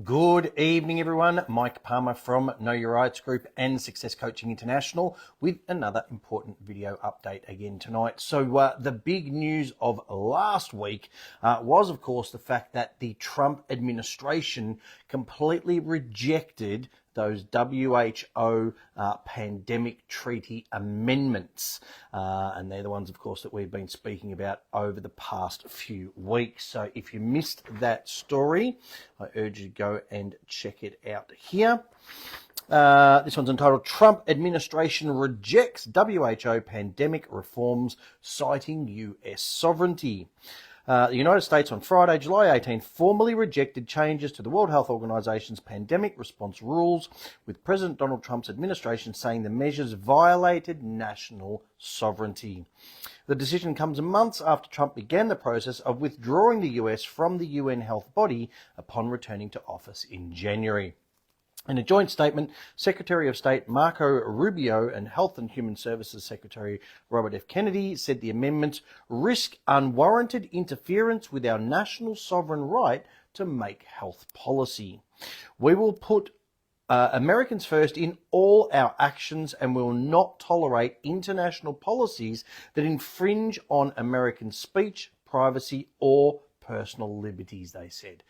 Good evening, everyone. Mike Palmer from Know Your Rights Group and Success Coaching International with another important video update again tonight. So the big news of last week was, of course, the fact that the Trump administration completely rejected those WHO pandemic treaty amendments. And they're the ones, of course, that we've been speaking about over the past few weeks. So if you missed that story, I urge you to go and check it out here. This one's entitled, Trump Administration Rejects WHO Pandemic Reforms, Citing US Sovereignty. The United States on Friday, July 18, formally rejected changes to the World Health Organization's pandemic response rules, with President Donald Trump's administration saying the measures violated national sovereignty. The decision comes months after Trump began the process of withdrawing the US from the UN health body upon returning to office in January. In a joint statement, Secretary of State Marco Rubio and Health and Human Services Secretary Robert F. Kennedy said the amendments risk unwarranted interference with our national sovereign right to make health policy. We will put Americans first in all our actions and will not tolerate international policies that infringe on American speech, privacy, or personal liberties, they said.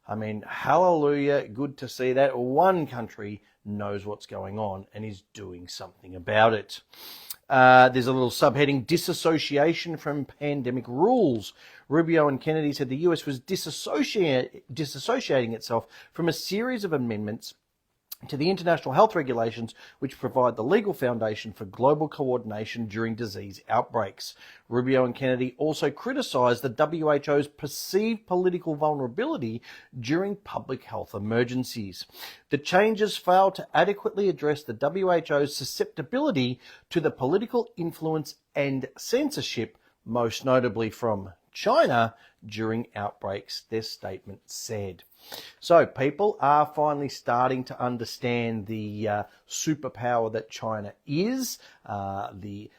I mean, hallelujah, good to see that one country knows what's going on and is doing something about it. There's a little subheading, disassociation from pandemic rules. Rubio and Kennedy said the US was disassociating itself from a series of amendments to the international health regulations which provide the legal foundation for global coordination during disease outbreaks. Rubio and Kennedy also criticised the WHO's perceived political vulnerability during public health emergencies. The changes fail to adequately address the WHO's susceptibility to the political influence and censorship, most notably from China, during outbreaks, their statement said. So people are finally starting to understand the superpower that China is, the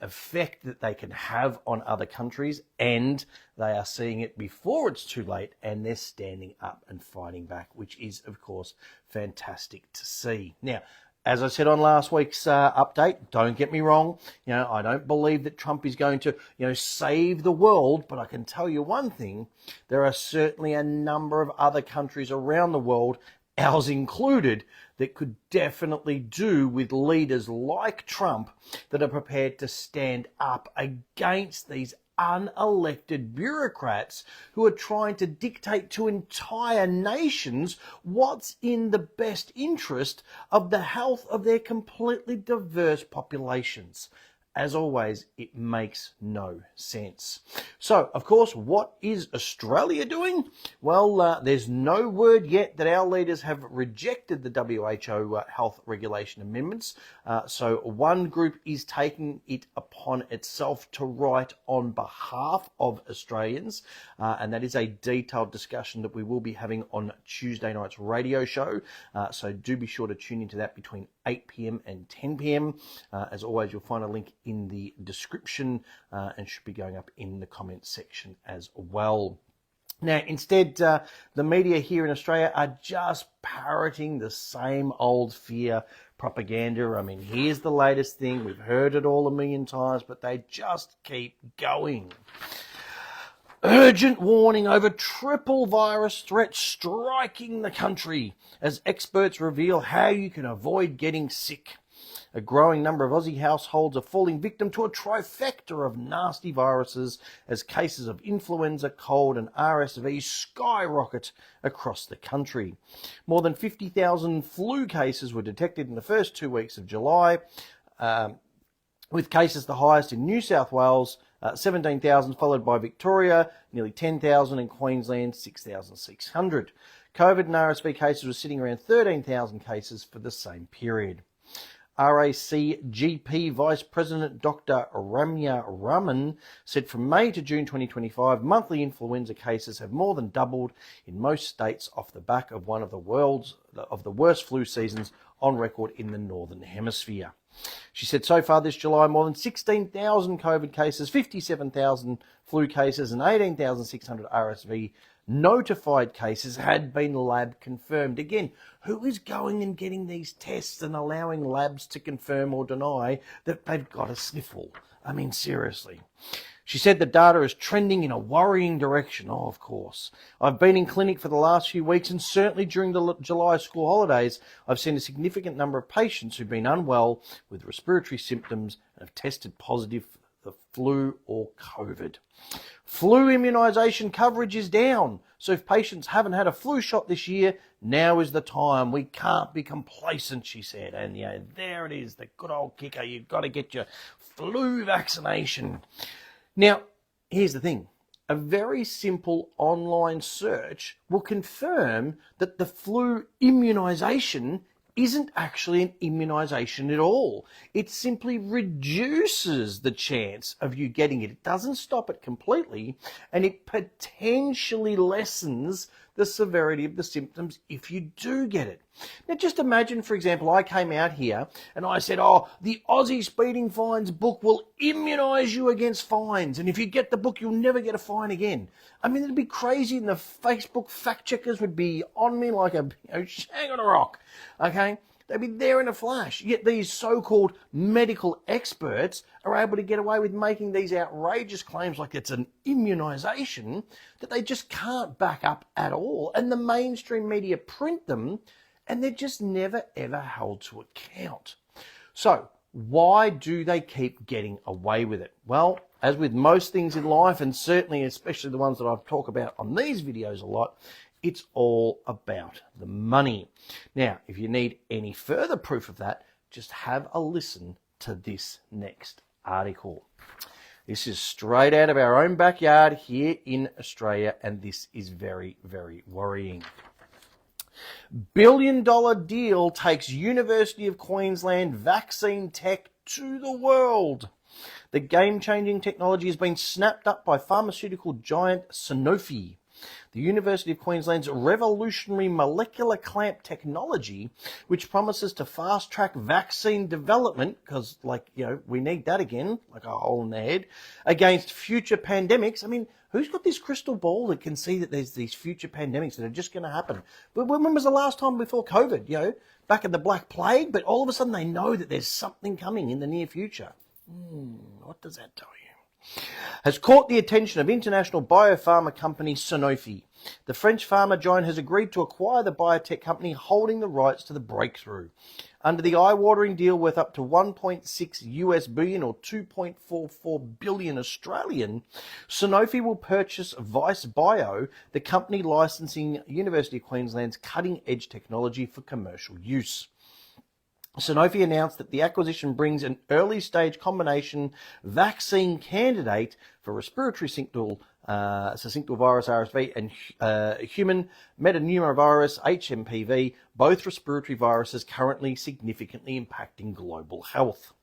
effect that they can have on other countries, and they are seeing it before it's too late, and they're standing up and fighting back, which is, of course, fantastic to see. Now, as I said on last week's update, don't get me wrong, I don't believe that Trump is going to, save the world, but I can tell you one thing, there are certainly a number of other countries around the world, ours included, that could definitely do with leaders like Trump that are prepared to stand up against these unelected bureaucrats who are trying to dictate to entire nations what's in the best interest of the health of their completely diverse populations. As always, it makes no sense. So, of course, what is Australia doing? Well, there's no word yet that our leaders have rejected the WHO health regulation amendments. So one group is taking it upon itself to write on behalf of Australians. And that is a detailed discussion that we will be having on Tuesday night's radio show. So do be sure to tune into that between 8 p.m. and 10 p.m. As always, you'll find a link in the description and should be going up in the comments section as well. Now, instead, the media here in Australia are just parroting the same old fear propaganda. I mean, here's the latest thing. We've heard it all a million times, but they just keep going. Urgent warning over triple virus threat striking the country as experts reveal how you can avoid getting sick. A growing number of Aussie households are falling victim to a trifecta of nasty viruses as cases of influenza, cold and RSV skyrocket across the country. More than 50,000 flu cases were detected in the first 2 weeks of July, with cases the highest in New South Wales, 17,000, followed by Victoria, nearly 10,000, and Queensland, 6,600. COVID and RSV cases were sitting around 13,000 cases for the same period. RACGP Vice President Dr. Ramya Raman said from May to June 2025, monthly influenza cases have more than doubled in most states off the back of one of the worst flu seasons on record in the Northern Hemisphere. She said so far this July, more than 16,000 COVID cases, 57,000 flu cases and 18,600 RSV notified cases had been lab confirmed. Again, who is going and getting these tests and allowing labs to confirm or deny that they've got a sniffle? I mean, seriously. She said the data is trending in a worrying direction. Oh, of course. I've been in clinic for the last few weeks, and certainly during the July school holidays, I've seen a significant number of patients who've been unwell with respiratory symptoms and have tested positive for the flu or COVID. Flu immunisation coverage is down. So if patients haven't had a flu shot this year, now is the time. We can't be complacent, she said. And there it is, the good old kicker. You've got to get your flu vaccination. Now, here's the thing. A very simple online search will confirm that the flu immunisation isn't actually an immunisation at all. It simply reduces the chance of you getting it. It doesn't stop it completely, and it potentially lessens the severity of the symptoms if you do get it. Now, just imagine, for example, I came out here and I said, oh, the Aussie speeding fines book will immunise you against fines, and if you get the book, you'll never get a fine again. I mean, it'd be crazy, and the Facebook fact checkers would be on me like a shang on a rock, okay? They'd be there in a flash. Yet these so-called medical experts are able to get away with making these outrageous claims like it's an immunisation that they just can't back up at all. And the mainstream media print them, and they're just never, ever held to account. So why do they keep getting away with it? Well, as with most things in life, and certainly especially the ones that I've talked about on these videos a lot, it's all about the money. Now, if you need any further proof of that, just have a listen to this next article. This is straight out of our own backyard here in Australia, and this is very, very worrying. Billion-dollar deal takes University of Queensland vaccine tech to the world. The game-changing technology has been snapped up by pharmaceutical giant Sanofi. The University of Queensland's revolutionary molecular clamp technology, which promises to fast-track vaccine development, because, we need that again, like a hole in the head, against future pandemics. I mean, who's got this crystal ball that can see that there's these future pandemics that are just going to happen? But when was the last time before COVID, back in the Black Plague? But all of a sudden they know that there's something coming in the near future. What does that tell you? Has caught the attention of international biopharma company Sanofi. The French pharma giant has agreed to acquire the biotech company holding the rights to the breakthrough. Under the eye-watering deal worth up to 1.6 billion or 2.44 billion Australian, Sanofi will purchase Vice Bio, the company licensing University of Queensland's cutting-edge technology for commercial use. Sanofi announced that the acquisition brings an early-stage combination vaccine candidate for respiratory syncytial virus RSV and human metapneumovirus HMPV, both respiratory viruses currently significantly impacting global health.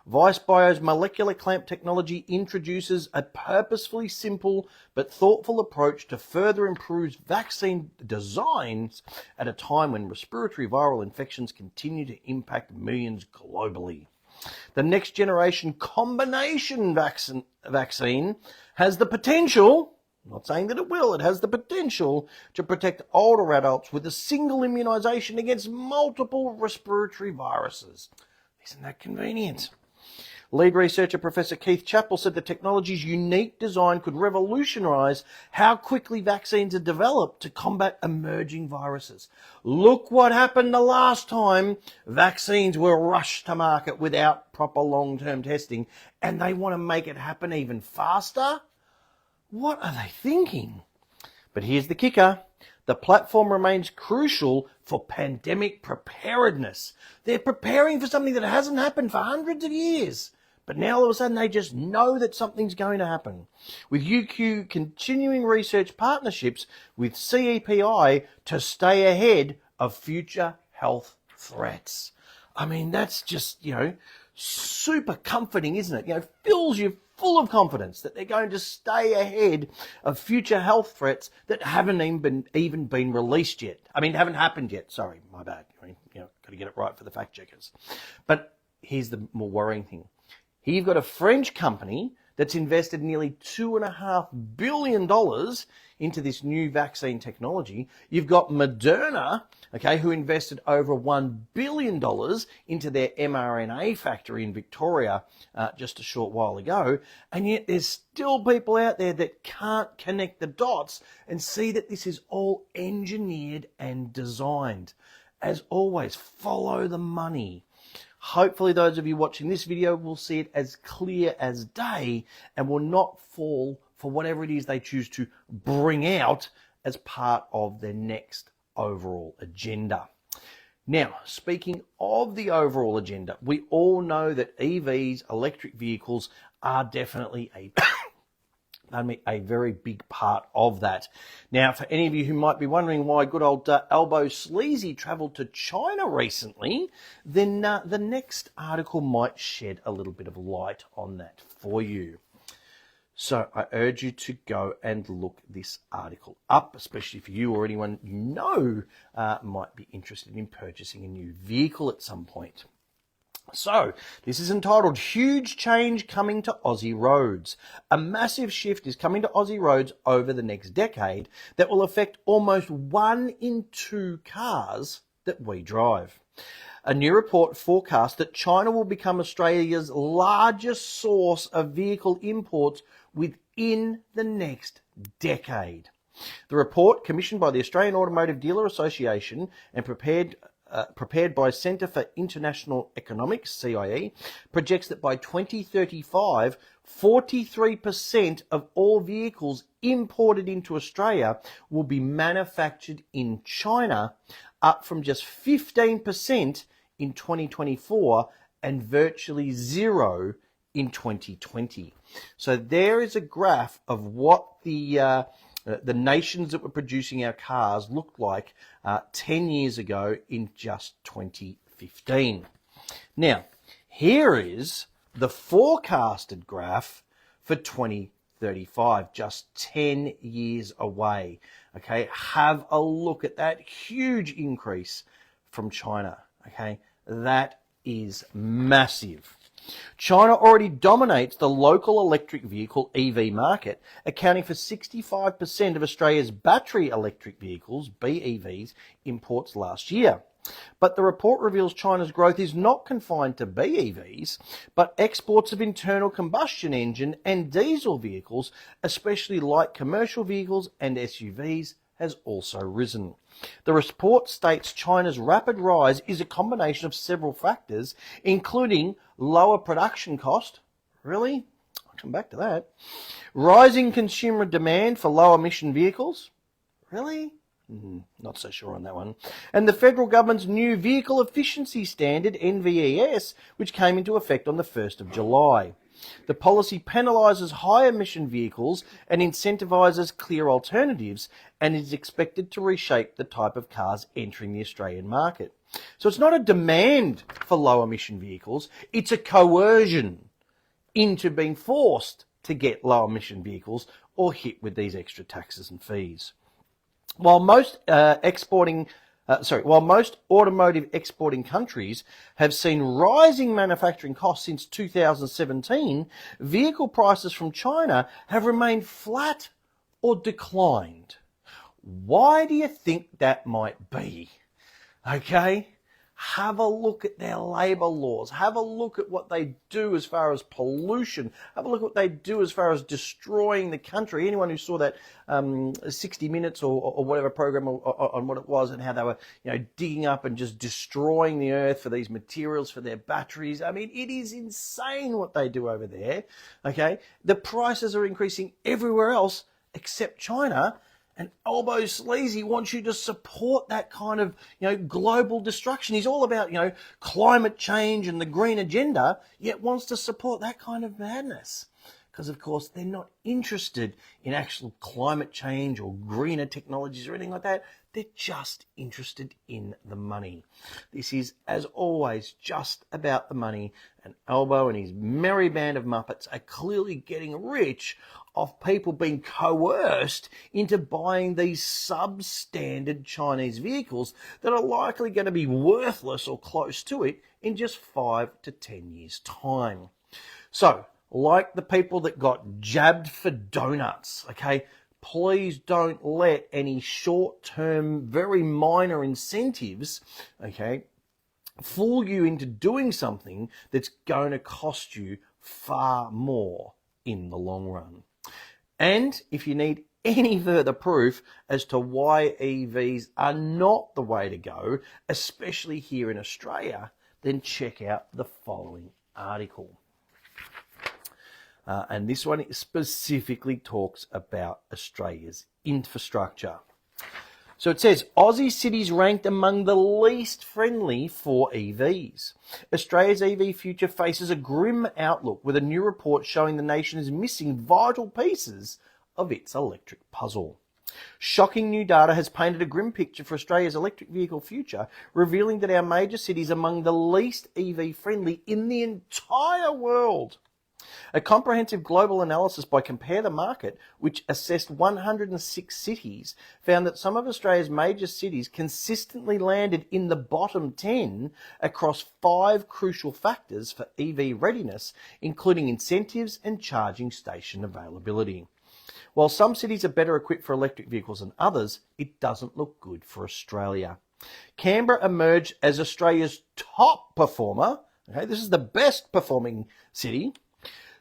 Vice Bio's molecular clamp technology introduces a purposefully simple but thoughtful approach to further improve vaccine designs at a time when respiratory viral infections continue to impact millions globally. The next generation combination vaccine has the potential, I'm not saying that it will, it has the potential to protect older adults with a single immunisation against multiple respiratory viruses. Isn't that convenient? Lead researcher Professor Keith Chappell said the technology's unique design could revolutionise how quickly vaccines are developed to combat emerging viruses. Look what happened the last time vaccines were rushed to market without proper long-term testing, and they want to make it happen even faster? What are they thinking? But here's the kicker. The platform remains crucial for pandemic preparedness. They're preparing for something that hasn't happened for hundreds of years. But now all of a sudden they just know that something's going to happen. With UQ continuing research partnerships with CEPI to stay ahead of future health threats. I mean, that's just, super comforting, isn't it? Fills you full of confidence that they're going to stay ahead of future health threats that haven't even been released yet. Haven't happened yet. Sorry, my bad. Got to get it right for the fact checkers. But here's the more worrying thing. Here you've got a French company that's invested nearly $2.5 billion into this new vaccine technology. You've got Moderna, okay, who invested over $1 billion into their mRNA factory in Victoria just a short while ago. And yet there's still people out there that can't connect the dots and see that this is all engineered and designed. As always, follow the money. Hopefully those of you watching this video will see it as clear as day and will not fall for whatever it is they choose to bring out as part of their next overall agenda. Now, speaking of the overall agenda, we all know that EVs, electric vehicles, are definitely a very big part of that. Now, for any of you who might be wondering why good old Elbow Sleazy travelled to China recently, then the next article might shed a little bit of light on that for you. So I urge you to go and look this article up, especially for you or anyone you know might be interested in purchasing a new vehicle at some point. So, this is entitled Huge Change Coming to Aussie Roads. A massive shift is coming to Aussie roads over the next decade that will affect almost 1 in 2 cars that we drive. A new report forecasts that China will become Australia's largest source of vehicle imports within the next decade. The report, commissioned by the Australian Automotive Dealer Association and prepared by Centre for International Economics, CIE, projects that by 2035, 43% of all vehicles imported into Australia will be manufactured in China, up from just 15% in 2024 and virtually zero in 2020. So there is a graph of what the nations that were producing our cars looked like 10 years ago in just 2015. Now, here is the forecasted graph for 2035, just 10 years away. Okay, have a look at that huge increase from China. Okay, that is massive. China already dominates the local electric vehicle EV market, accounting for 65% of Australia's battery electric vehicles, BEVs, imports last year. But the report reveals China's growth is not confined to BEVs, but exports of internal combustion engine and diesel vehicles, especially light commercial vehicles and SUVs, has also risen. The report states China's rapid rise is a combination of several factors, including lower production cost. Really? I'll come back to that. Rising consumer demand for low emission vehicles. Really? Not so sure on that one. And the federal government's new Vehicle Efficiency Standard, NVES, which came into effect on the 1st of July. The policy penalises high emission vehicles and incentivises clear alternatives, and is expected to reshape the type of cars entering the Australian market. So it's not a demand for low emission vehicles, it's a coercion into being forced to get low emission vehicles or hit with these extra taxes and fees. While most automotive exporting countries have seen rising manufacturing costs since 2017, vehicle prices from China have remained flat or declined. Why do you think that might be? Okay? Have a look at their labour laws. Have a look at what they do as far as pollution. Have a look at what they do as far as destroying the country. Anyone who saw that 60 Minutes or whatever program on what it was, and how they were, digging up and just destroying the earth for these materials for their batteries. I mean, it is insane what they do over there. Okay, the prices are increasing everywhere else except China. And Elbow Sleazy wants you to support that kind of, global destruction. He's all about, climate change and the green agenda, yet wants to support that kind of madness. Because, of course, they're not interested in actual climate change or greener technologies or anything like that. They're just interested in the money. This is, as always, just about the money. And Elbow and his merry band of Muppets are clearly getting rich off people being coerced into buying these substandard Chinese vehicles that are likely going to be worthless or close to it in just 5 to 10 years' time. So, like the people that got jabbed for donuts, okay? Please don't let any short-term, very minor incentives, okay, fool you into doing something that's going to cost you far more in the long run. And if you need any further proof as to why EVs are not the way to go, especially here in Australia, then check out the following article. And this one specifically talks about Australia's infrastructure. So it says, Aussie cities ranked among the least friendly for EVs. Australia's EV future faces a grim outlook, with a new report showing the nation is missing vital pieces of its electric puzzle. Shocking new data has painted a grim picture for Australia's electric vehicle future, revealing that our major cities are among the least EV friendly in the entire world. A comprehensive global analysis by Compare the Market, which assessed 106 cities, found that some of Australia's major cities consistently landed in the bottom 10 across 5 crucial factors for EV readiness, including incentives and charging station availability. While some cities are better equipped for electric vehicles than others, it doesn't look good for Australia. Canberra emerged as Australia's top performer. Okay, this is the best performing city,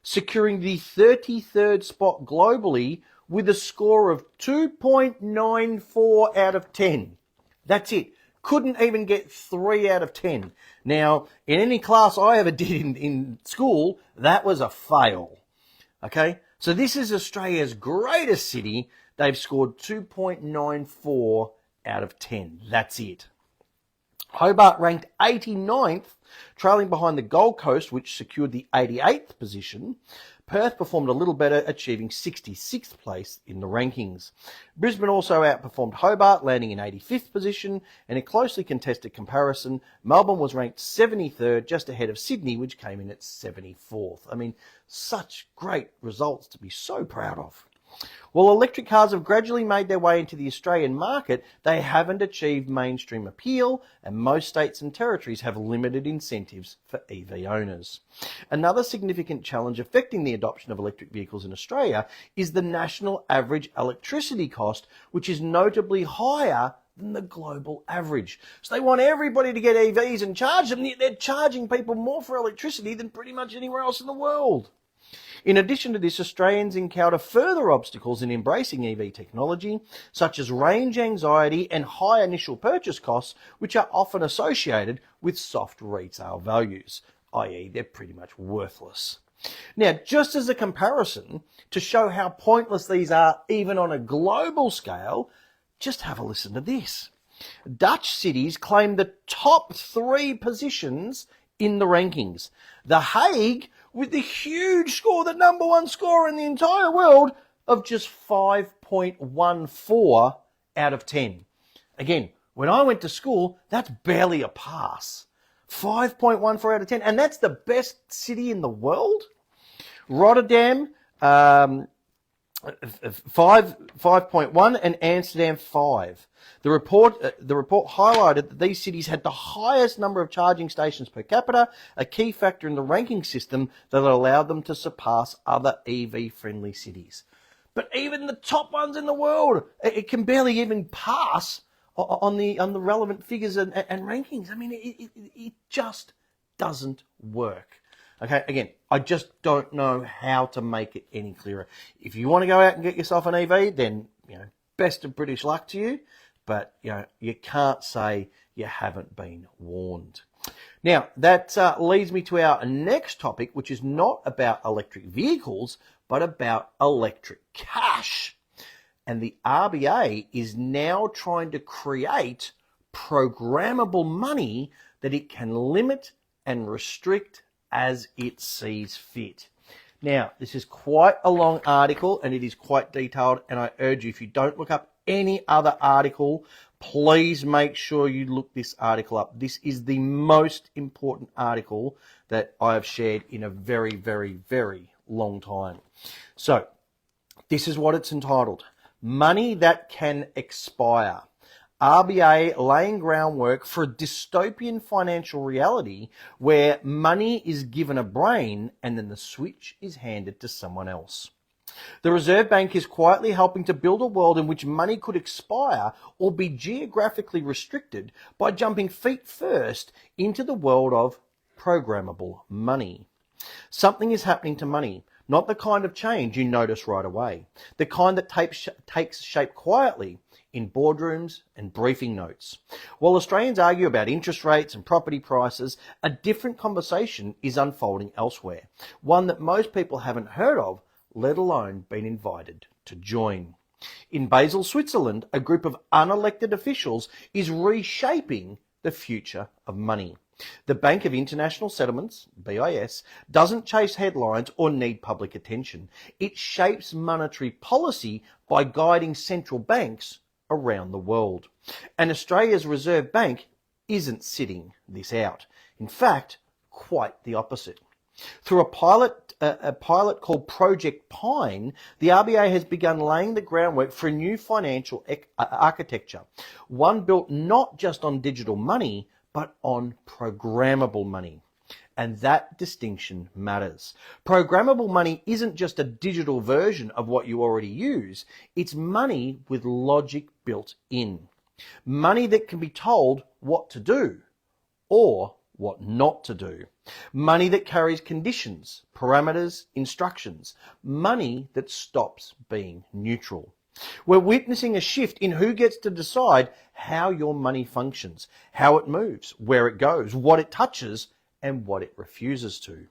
securing the 33rd spot globally with a score of 2.94 out of 10. That's it. Couldn't even get 3 out of 10. Now, in any class I ever did in school, that was a fail. Okay? So this is Australia's greatest city. They've scored 2.94 out of 10. That's it. Hobart ranked 89th, trailing behind the Gold Coast, which secured the 88th position. Perth performed a little better, achieving 66th place in the rankings. Brisbane also outperformed Hobart, landing in 85th position. In a closely contested comparison, Melbourne was ranked 73rd, just ahead of Sydney, which came in at 74th. I mean, such great results to be so proud of. While electric cars have gradually made their way into the Australian market, they haven't achieved mainstream appeal, and most states and territories have limited incentives for EV owners. Another significant challenge affecting the adoption of electric vehicles in Australia is the national average electricity cost, which is notably higher than the global average. So they want everybody to get EVs and charge them, yet they're charging people more for electricity than pretty much anywhere else in the world. In addition to this, Australians encounter further obstacles in embracing EV technology, such as range anxiety and high initial purchase costs, which are often associated with soft retail values, i.e. they're pretty much worthless. Now, just as a comparison, to show how pointless these are even on a global scale, just have a listen to this. Dutch cities claim the top 3 positions in the rankings. The Hague, with the huge score, the number 1 score in the entire world, of just 5.14 out of 10. Again, when I went to school, that's barely a pass. 5.14 out of 10, and that's the best city in the world? Rotterdam, 5.1, and Amsterdam 5. The report highlighted that these cities had the highest number of charging stations per capita, a key factor in the ranking system that allowed them to surpass other EV-friendly cities. But even the top ones in the world, it can barely even pass on the relevant figures and rankings. I mean, it just doesn't work. Okay, again, I just don't know how to make it any clearer. If you want to go out and get yourself an EV, then, best of British luck to you. But, you can't say you haven't been warned. Now, that leads me to our next topic, which is not about electric vehicles, but about electric cash. And the RBA is now trying to create programmable money that it can limit and restrict as it sees fit. Now, this is quite a long article and it is quite detailed, and I urge you, if you don't look up any other article, please make sure you look this article up. This is the most important article that I have shared in a very, very, very long time. So, this is what it's entitled: Money That Can Expire. RBA laying groundwork for a dystopian financial reality where money is given a brain and then the switch is handed to someone else. The Reserve Bank is quietly helping to build a world in which money could expire or be geographically restricted by jumping feet first into the world of programmable money. Something is happening to money, not the kind of change you notice right away, the kind that takes shape quietly in boardrooms and briefing notes. While Australians argue about interest rates and property prices, a different conversation is unfolding elsewhere, one that most people haven't heard of, let alone been invited to join. In Basel, Switzerland, a group of unelected officials is reshaping the future of money. The Bank of International Settlements, BIS, doesn't chase headlines or need public attention. It shapes monetary policy by guiding central banks around the world. And Australia's Reserve Bank isn't sitting this out. In fact, quite the opposite. Through a pilot called Project Pine, the RBA has begun laying the groundwork for a new financial architecture, one built not just on digital money, but on programmable money. And that distinction matters. Programmable money isn't just a digital version of what you already use. It's money with logic built in. Money that can be told what to do or what not to do. Money that carries conditions, parameters, instructions. Money that stops being neutral. We're witnessing a shift in who gets to decide how your money functions, how it moves, where it goes, what it touches, and what it refuses to.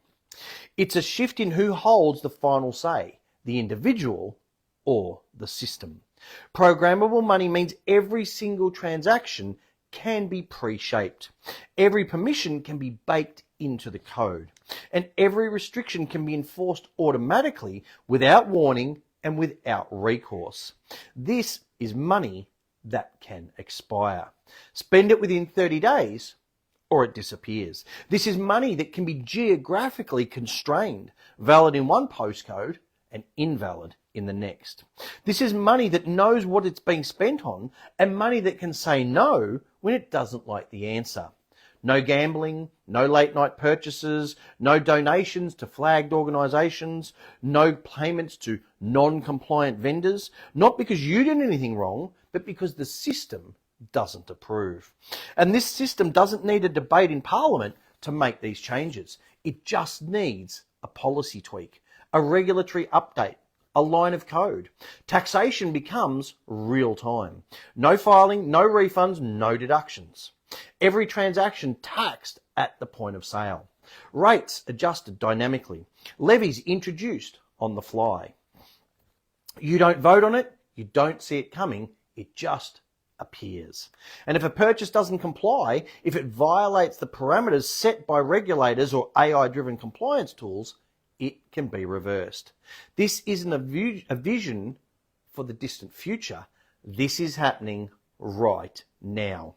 It's a shift in who holds the final say, the individual or the system. Programmable money means every single transaction can be pre-shaped. Every permission can be baked into the code. And every restriction can be enforced automatically without warning and without recourse. This is money that can expire. Spend it within 30 days or it disappears. This is money that can be geographically constrained, valid in one postcode and invalid in the next. This is money that knows what it's being spent on and money that can say no when it doesn't like the answer. No gambling, no late night purchases, no donations to flagged organisations, no payments to non-compliant vendors, not because you did anything wrong, but because the system doesn't approve. And this system doesn't need a debate in Parliament to make these changes. It just needs a policy tweak, a regulatory update, a line of code. Taxation becomes real time. No filing, no refunds, no deductions. Every transaction taxed at the point of sale. Rates adjusted dynamically. Levies introduced on the fly. You don't vote on it, you don't see it coming, it just appears. And if a purchase doesn't comply, if it violates the parameters set by regulators or AI-driven compliance tools, it can be reversed. This isn't a vision for the distant future. This is happening right now.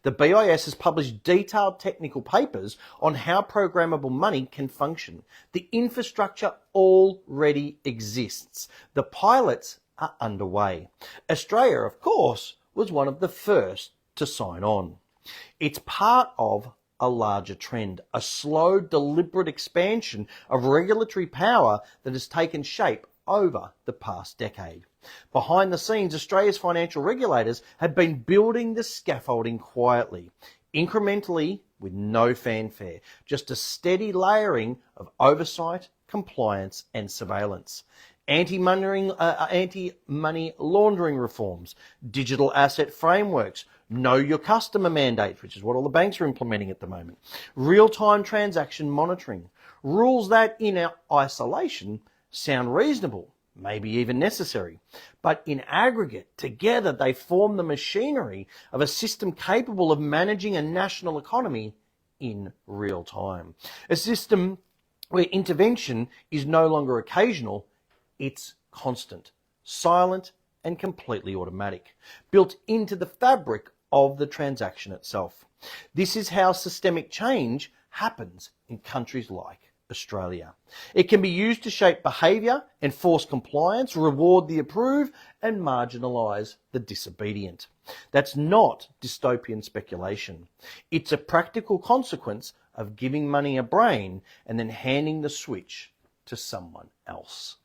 The BIS has published detailed technical papers on how programmable money can function. The infrastructure already exists. The pilots are underway. Australia, of course, was one of the first to sign on. It's part of a larger trend, a slow, deliberate expansion of regulatory power that has taken shape over the past decade. Behind the scenes, Australia's financial regulators have been building the scaffolding quietly, incrementally, with no fanfare, just a steady layering of oversight, compliance and surveillance. Anti-money laundering reforms, digital asset frameworks, know your customer mandates, which is what all the banks are implementing at the moment, real-time transaction monitoring, rules that in our isolation sound reasonable, maybe even necessary, but in aggregate, together they form the machinery of a system capable of managing a national economy in real time. A system where intervention is no longer occasional, it's constant, silent and completely automatic, built into the fabric of the transaction itself. This is how systemic change happens in countries like Australia. It can be used to shape behaviour, enforce compliance, reward the approve, and marginalise the disobedient. That's not dystopian speculation. It's a practical consequence of giving money a brain and then handing the switch to someone else.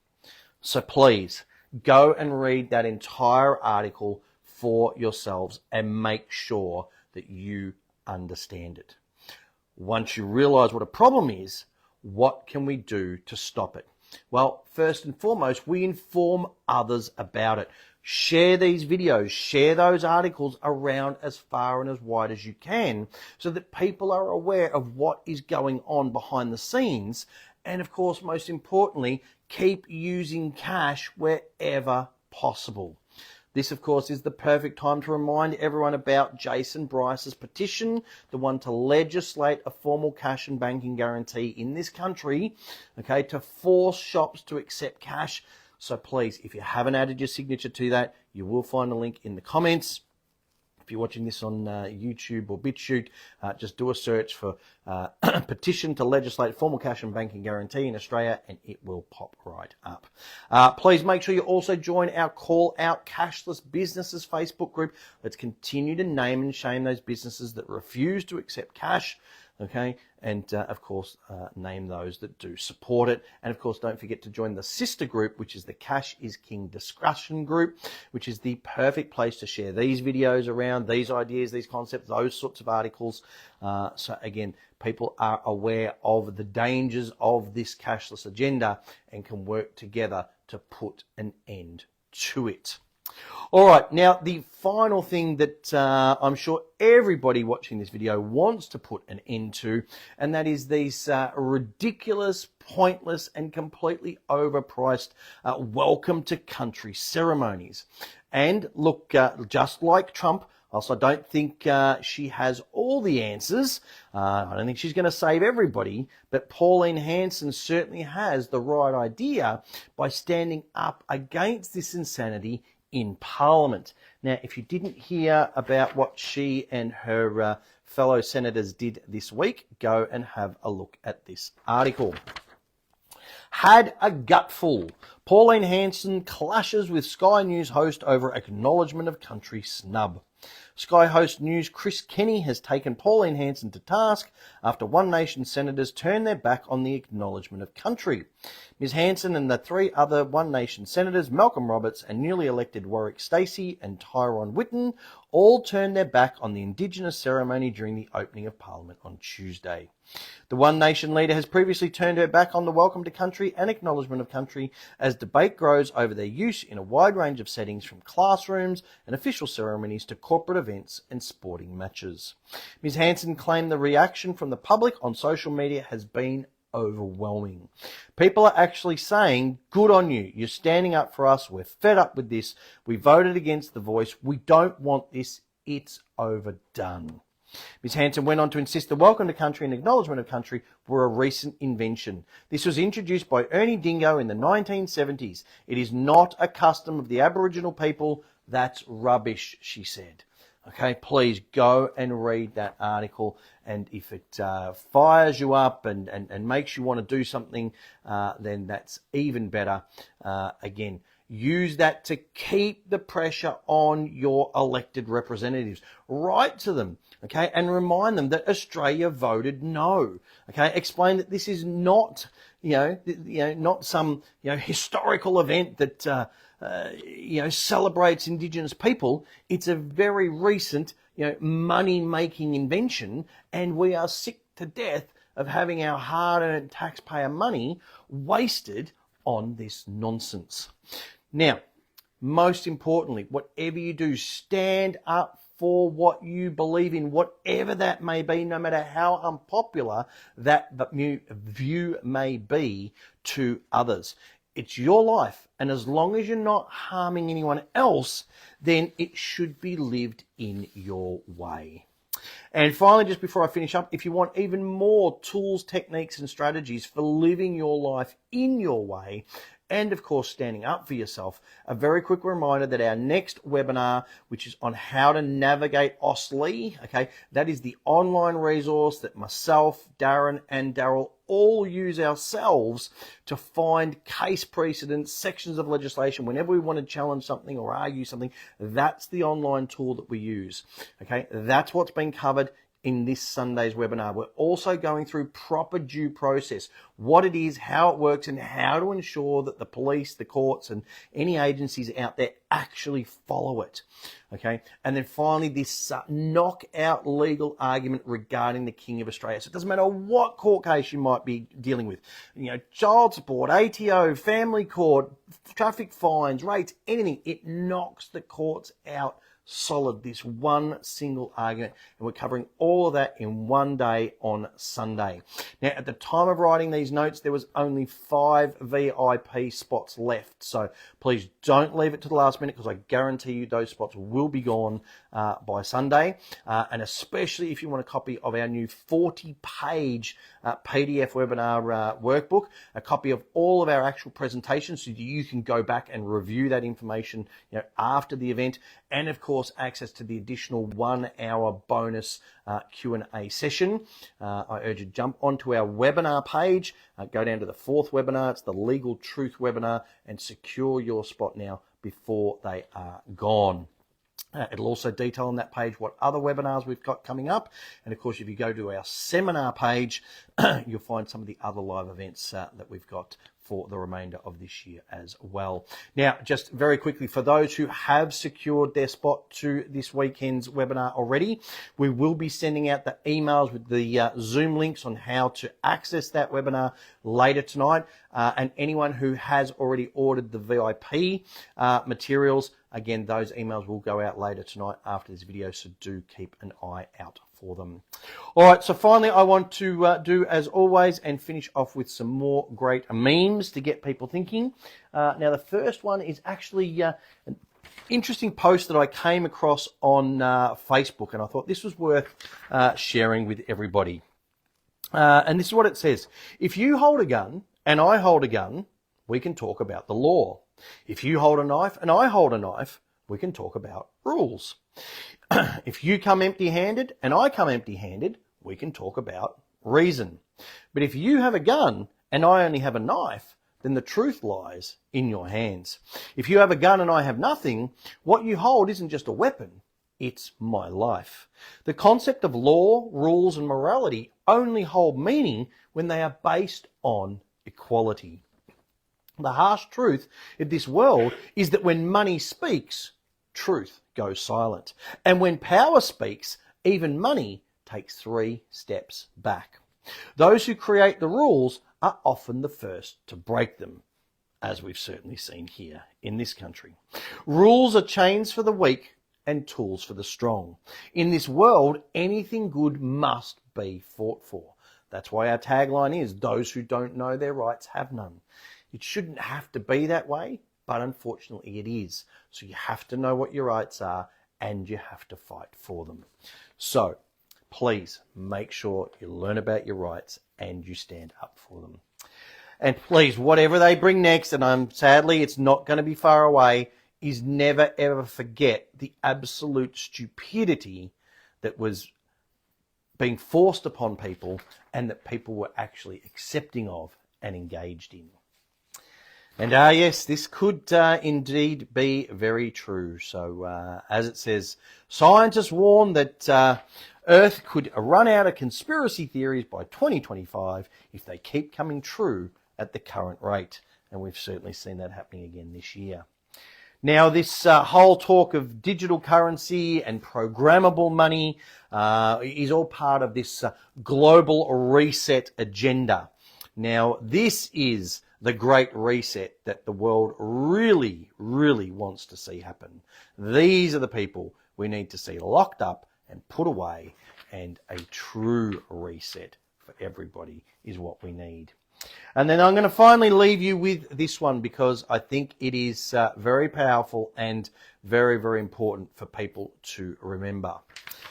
So please, go and read that entire article for yourselves and make sure that you understand it. Once you realise what a problem is, what can we do to stop it? Well, first and foremost, we inform others about it. Share these videos, share those articles around as far and as wide as you can so that people are aware of what is going on behind the scenes. And of course, most importantly, keep using cash wherever possible. This, of course, is the perfect time to remind everyone about Jason Bryce's petition, the one to legislate a formal cash and banking guarantee in this country, okay, to force shops to accept cash. So please, if you haven't added your signature to that, you will find a link in the comments. If you're watching this on YouTube or BitChute, just do a search for petition to legislate formal cash and banking guarantee in Australia, and it will pop right up. Please make sure you also join our Call Out Cashless Businesses Facebook group. Let's continue to name and shame those businesses that refuse to accept cash. Okay, and of course, name those that do support it. And of course, don't forget to join the sister group, which is the Cash is King discussion group, which is the perfect place to share these videos around, these ideas, these concepts, those sorts of articles. So again, people are aware of the dangers of this cashless agenda and can work together to put an end to it. All right, now the final thing that I'm sure everybody watching this video wants to put an end to, and that is these ridiculous, pointless, and completely overpriced welcome to country ceremonies. And look, just like Trump, also I don't think she has all the answers. I don't think she's going to save everybody, but Pauline Hanson certainly has the right idea by standing up against this insanity in Parliament. Now, if you didn't hear about what she and her fellow senators did this week, go and have a look at this article. Had a gutful. Pauline Hanson clashes with Sky News host over acknowledgement of country snub. Sky host News Chris Kenny has taken Pauline Hanson to task after One Nation senators turned their back on the acknowledgement of country. Ms Hanson and the three other One Nation senators, Malcolm Roberts and newly elected Warwick Stacey and Tyrone Whitten, all turned their back on the Indigenous ceremony during the opening of Parliament on Tuesday. The One Nation leader has previously turned her back on the welcome to country and acknowledgement of country as debate grows over their use in a wide range of settings, from classrooms and official ceremonies to corporate events and sporting matches. Ms Hanson claimed the reaction from the public on social media has been overwhelming. People are actually saying, good on you. You're standing up for us. We're fed up with this. We voted against the voice. We don't want this. It's overdone. Ms Hanson went on to insist the welcome to country and acknowledgement of country were a recent invention. This was introduced by Ernie Dingo in the 1970s. It is not a custom of the Aboriginal people. That's rubbish, she said. Okay, please go and read that article, and if it fires you up and makes you want to do something, then that's even better. Again, use that to keep the pressure on your elected representatives. Write to them, okay, and remind them that Australia voted no. Okay, explain that this is not, not some, historical event that celebrates Indigenous people. It's a very recent, money-making invention, and we are sick to death of having our hard-earned taxpayer money wasted on this nonsense. Now, most importantly, whatever you do, stand up for what you believe in, whatever that may be, no matter how unpopular that view may be to others. It's your life, and as long as you're not harming anyone else, then it should be lived in your way. And finally, just before I finish up, if you want even more tools, techniques, and strategies for living your life in your way, and of course standing up for yourself, a very quick reminder that our next webinar, which is on how to navigate Aussie, okay, that is the online resource that myself, Darren and Daryl all use ourselves to find case precedents, sections of legislation, whenever we want to challenge something or argue something. That's the online tool that we use. Okay, that's what's been covered in this Sunday's webinar. We're also going through proper due process, what it is, how it works, and how to ensure that the police, the courts, and any agencies out there actually follow it. Okay, and then finally, this knockout legal argument regarding the King of Australia. So it doesn't matter what court case you might be dealing with, you know, child support, ATO, family court, traffic fines, rates, anything. It knocks the courts out solid, this one single argument, and we're covering all of that in one day on Sunday. Now, at the time of writing these notes, there was only 5 VIP spots left, so please don't leave it to the last minute, because I guarantee you those spots will be gone by Sunday, and especially if you want a copy of our new 40-page PDF webinar workbook, a copy of all of our actual presentations so that you can go back and review that information, you know, after the event, and of course access to the additional 1-hour bonus Q&A session. I urge you to jump onto our webinar page, go down to the 4th webinar, it's the Legal Truth webinar, and secure your spot now before they are gone. It'll also detail on that page what other webinars we've got coming up. And of course, if you go to our seminar page, you'll find some of the other live events that we've got for the remainder of this year as well. Now, just very quickly, for those who have secured their spot to this weekend's webinar already, we will be sending out the emails with the Zoom links on how to access that webinar later tonight. And anyone who has already ordered the VIP materials, again, those emails will go out later tonight after this video, so do keep an eye out for them. All right, so finally, I want to do as always and finish off with some more great memes to get people thinking. Now, the first one is actually an interesting post that I came across on Facebook, and I thought this was worth sharing with everybody. And this is what it says: if you hold a gun and I hold a gun, we can talk about the law. If you hold a knife and I hold a knife, we can talk about rules. If you come empty-handed and I come empty-handed, we can talk about reason. But if you have a gun and I only have a knife, then the truth lies in your hands. If you have a gun and I have nothing, what you hold isn't just a weapon, it's my life. The concept of law, rules, and morality only hold meaning when they are based on equality. The harsh truth of this world is that when money speaks, truth goes silent. And when power speaks, even money takes 3 steps back. Those who create the rules are often the first to break them, as we've certainly seen here in this country. Rules are chains for the weak and tools for the strong. In this world, anything good must be fought for. That's why our tagline is, those who don't know their rights have none. It shouldn't have to be that way, but unfortunately it is. So you have to know what your rights are and you have to fight for them. So please make sure you learn about your rights and you stand up for them. And please, whatever they bring next, and sadly it's not going to be far away, is never ever forget the absolute stupidity that was being forced upon people and that people were actually accepting of and engaged in. And yes, this could indeed be very true. So as it says, scientists warn that Earth could run out of conspiracy theories by 2025 if they keep coming true at the current rate. And we've certainly seen that happening again this year. Now, this whole talk of digital currency and programmable money is all part of this global reset agenda. Now, this is the great reset that the world really, really wants to see happen. These are the people we need to see locked up and put away, and a true reset for everybody is what we need. And then I'm going to finally leave you with this one, because I think it is very powerful and very, very important for people to remember.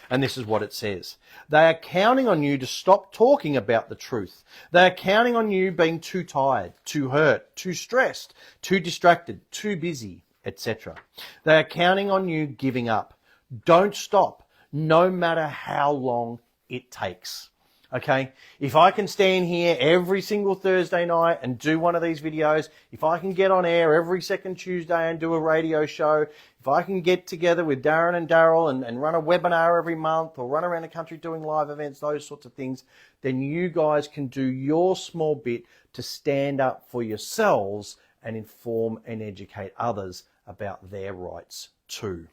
And this is what it says. They are counting on you to stop talking about the truth. They are counting on you being too tired, too hurt, too stressed, too distracted, too busy, etc. They are counting on you giving up. Don't stop, no matter how long it takes. Okay, if I can stand here every single Thursday night and do one of these videos, if I can get on air every second Tuesday and do a radio show, if I can get together with Darren and Daryl and run a webinar every month or run around the country doing live events, those sorts of things, then you guys can do your small bit to stand up for yourselves and inform and educate others about their rights too.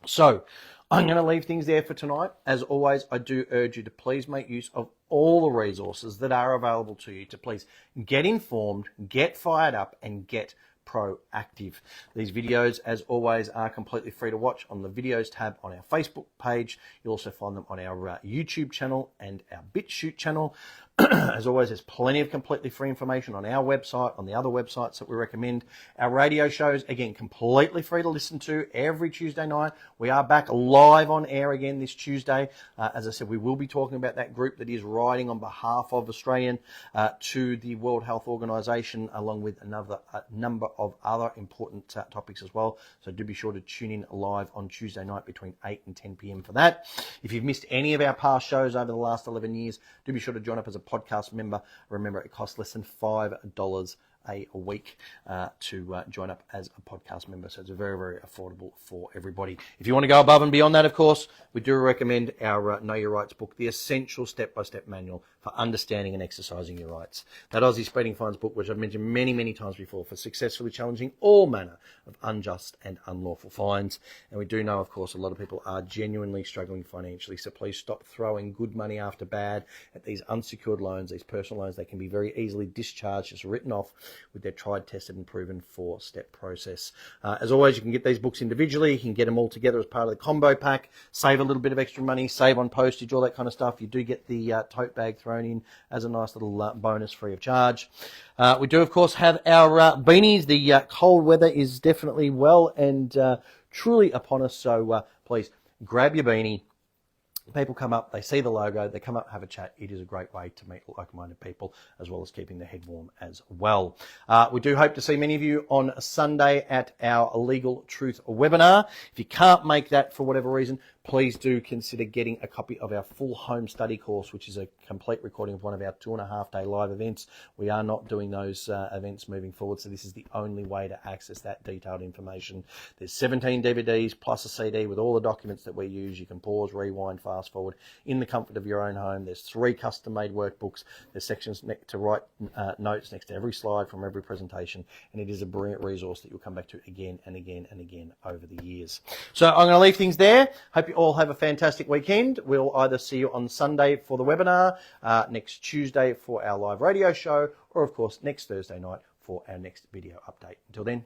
So I'm going to leave things there for tonight. As always, I do urge you to please make use of all the resources that are available to you to please get informed, get fired up, and get proactive. These videos, as always, are completely free to watch on the videos tab on our Facebook page. You'll also find them on our YouTube channel and our BitChute channel. As always, there's plenty of completely free information on our website, on the other websites that we recommend. Our radio shows, again, completely free to listen to every Tuesday night. We are back live on air again this Tuesday. As I said, we will be talking about that group that is riding on behalf of Australian to the World Health Organization, along with a number of other important topics as well. So do be sure to tune in live on Tuesday night between 8 and 10 p.m. for that. If you've missed any of our past shows over the last 11 years, do be sure to join up as a podcast member. Remember, it costs less than $5 a week to join up as a podcast member. So it's very, very affordable for everybody. If you want to go above and beyond that, of course, we do recommend our Know Your Rights book, the essential step-by-step manual for understanding and exercising your rights. That Aussie Speeding Fines book, which I've mentioned many, many times before, for successfully challenging all manner of unjust and unlawful fines. And we do know, of course, a lot of people are genuinely struggling financially. So please stop throwing good money after bad at these unsecured loans, these personal loans. They can be very easily discharged, just written off with their tried, tested and proven 4-step process. As always, you can get these books individually. You can get them all together as part of the combo pack, save a little bit of extra money, save on postage, all that kind of stuff. You do get the tote bag thrown in as a nice little bonus free of charge. We do, of course, have our beanies. The cold weather is definitely well and truly upon us. So please grab your beanie. People come up, they see the logo, they come up, have a chat. It is a great way to meet like-minded people, as well as keeping their head warm as well. We do hope to see many of you on Sunday at our Legal Truth webinar. If you can't make that for whatever reason, please do consider getting a copy of our full home study course, which is a complete recording of one of our 2.5-day live events. We are not doing those events moving forward, so this is the only way to access that detailed information. There's 17 DVDs plus a CD with all the documents that we use. You can pause, rewind, fast forward in the comfort of your own home. There's 3 custom-made workbooks. There's sections to write notes next to every slide from every presentation, and it is a brilliant resource that you'll come back to again and again and again over the years. So I'm going to leave things there. Hope you all have a fantastic weekend. We'll either see you on Sunday for the webinar, next Tuesday for our live radio show, or of course next Thursday night for our next video update. Until then,